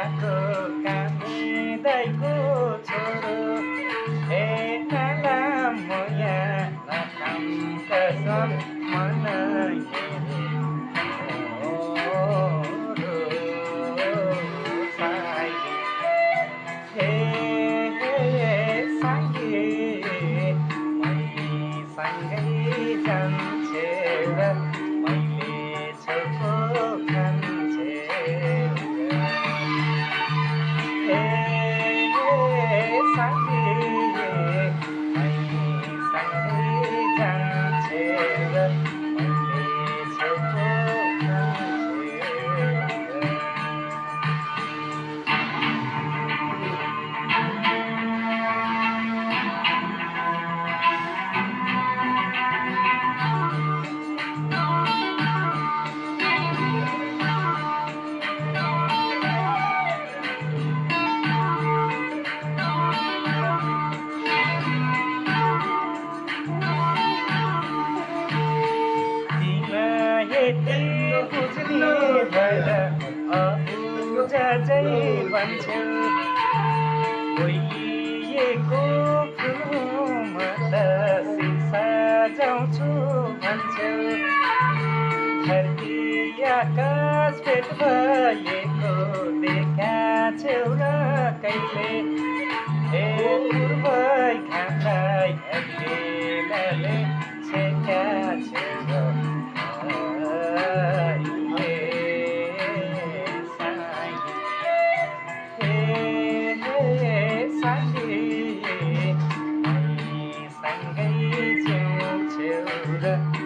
आमाको कामिँदैको छोरो हे नाला मोया नखाम कसम मन हे साङ्गे सँगै जान्छे र मैले छोको खान्छे हे साङ्गे सँगै जान्छे र मैले छोको खान्छे यति बुझ्ने भएर अबुझा चाहिँ भन्छौ ओइएको फुलमा त सिसा जाउँछु भन्छौ धरती आकाश भेट भएको देखा छेउ र कहिले हे पूर्वै घामलाई बेलाले छेका छेउ सँगै छेउ छेउ र